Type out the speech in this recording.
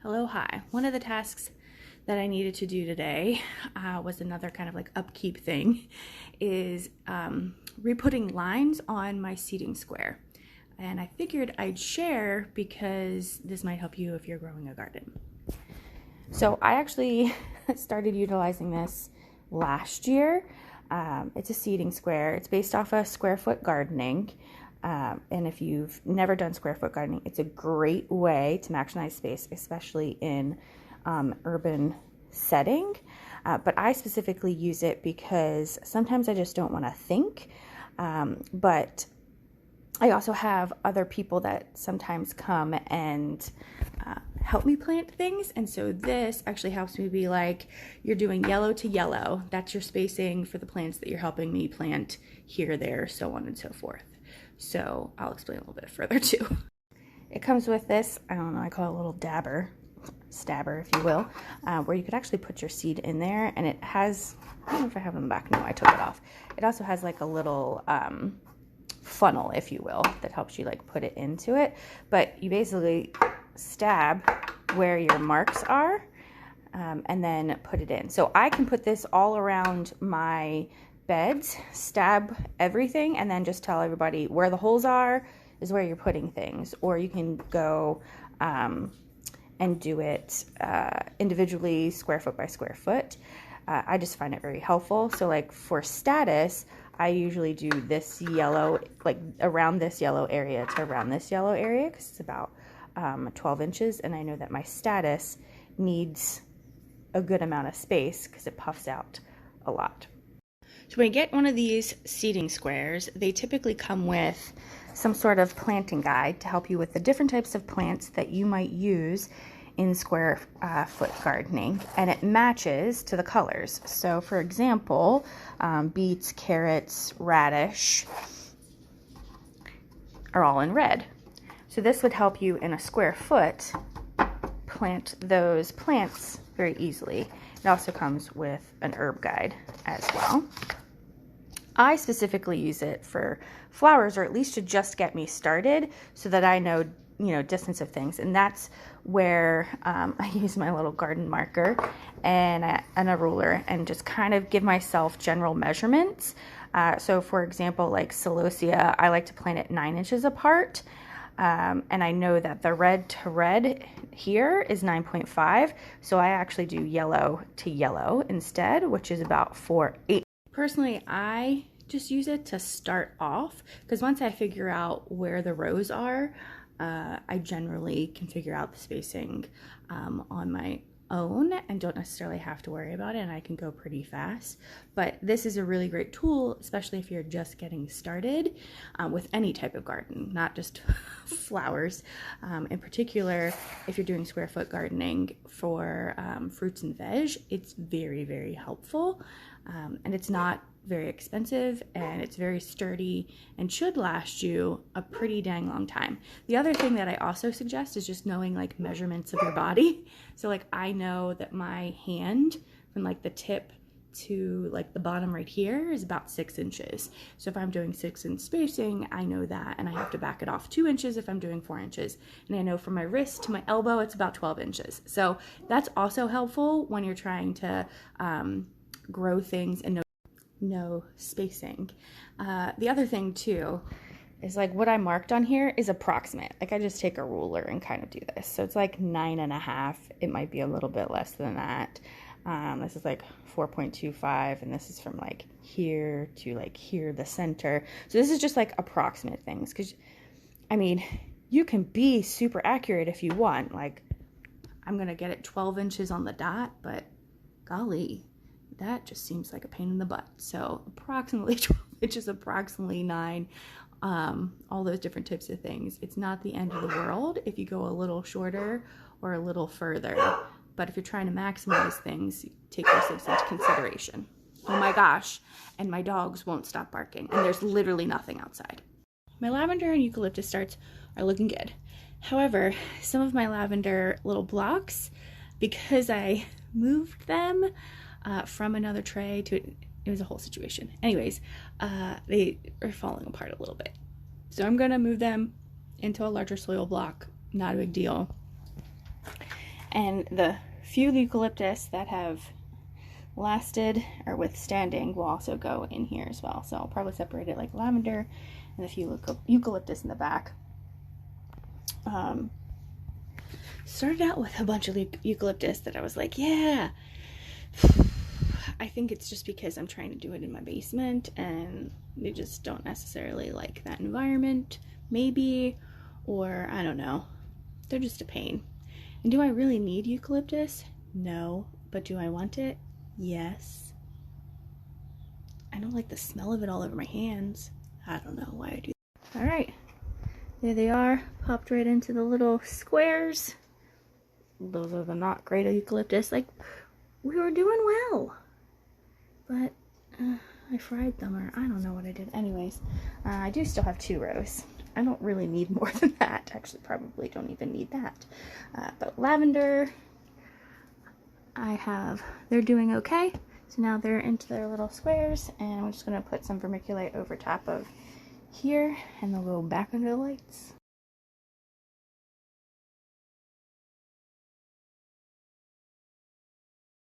Hello, hi. One of the tasks that I needed to do today was another kind of like upkeep thing, is re-putting lines on my seating square. And I figured I'd share because this might help you if you're growing a garden. So I actually started utilizing this last year. It's a seating square. It's based off of square foot gardening. And if you've never done square foot gardening, it's a great way to maximize space, especially in urban setting. But I specifically use it because sometimes I just don't want to think. But I also have other people that sometimes come and help me plant things. And so this actually helps me be like, you're doing yellow to yellow. That's your spacing for the plants that you're helping me plant here, there, so on and so forth. So I'll explain a little bit further too. It comes with this, I don't know, I call it a little stabber, if you will, where you could actually put your seed in there. And it has, I don't know if I have them back. No, I took it off. It also has like a little funnel, if you will, that helps you like put it into it. But you basically stab where your marks are and then put it in. So I can put this all around my beds, stab everything, and then just tell everybody where the holes are is where you're putting things. Or you can go and do it individually, square foot by square foot. I just find it very helpful. So like for status, I usually do this yellow, like around this yellow area to around this yellow area, because it's about 12 inches. And I know that my status needs a good amount of space because it puffs out a lot. So when you get one of these seating squares, they typically come with some sort of planting guide to help you with the different types of plants that you might use in square foot gardening, and it matches to the colors. So for example, beets, carrots, radish are all in red. So this would help you in a square foot plant those plants very easily. It also comes with an herb guide as well. I specifically use it for flowers, or at least to just get me started so that I know, distance of things. And that's where I use my little garden marker and a ruler and just kind of give myself general measurements. So for example, like celosia, I like to plant it 9 inches apart. And I know that the red to red here is 9.5. So I actually do yellow to yellow instead, which is about 4.8. Personally, I just use it to start off, because once I figure out where the rows are, I generally can figure out the spacing on my own and don't necessarily have to worry about it, and I can go pretty fast. But this is a really great tool, especially if you're just getting started with any type of garden, not just flowers. In particular, if you're doing square foot gardening for fruits and veg, it's very, very helpful. And it's not very expensive, and it's very sturdy and should last you a pretty dang long time. The other thing that I also suggest is just knowing like measurements of your body. So like I know that my hand from like the tip to like the bottom right here is about 6 inches. So if I'm doing 6-inch spacing, I know that, and I have to back it off 2 inches if I'm doing 4 inches. And I know from my wrist to my elbow, it's about 12 inches. So that's also helpful when you're trying to grow things and no spacing. The other thing too is like what I marked on here is approximate. Like I just take a ruler and kind of do this. So it's like 9.5. It might be a little bit less than that. This is like 4.25, and this is from like here to like here, the center. So this is just like approximate things, because I mean, you can be super accurate if you want. Like I'm gonna get it 12 inches on the dot, but golly, that just seems like a pain in the butt. So approximately 12 inches, approximately 9, all those different types of things. It's not the end of the world if you go a little shorter or a little further. But if you're trying to maximize things, take those things into consideration. Oh my gosh, and my dogs won't stop barking, and there's literally nothing outside. My lavender and eucalyptus starts are looking good. However, some of my lavender little blocks, because I moved them from another tray to it was a whole situation. Anyways, they are falling apart a little bit. So I'm gonna move them into a larger soil block, not a big deal. And the few eucalyptus that have lasted or withstanding will also go in here as well. So I'll probably separate it like lavender and a few eucalyptus in the back. Started out with a bunch of eucalyptus that I was like, yeah. I think it's just because I'm trying to do it in my basement and they just don't necessarily like that environment, maybe, or I don't know. They're just a pain. And do I really need eucalyptus? No. But do I want it? Yes. I don't like the smell of it all over my hands. I don't know why I do that. Alright. There they are. Popped right into the little squares. Those are the not great eucalyptus. Like, we were doing well. But I fried them, or I don't know what I did. Anyways, I do still have 2 rows. I don't really need more than that. Actually, probably don't even need that. But lavender, they're doing okay. So now they're into their little squares, and I'm just going to put some vermiculite over top of here, and they'll go back under the lights.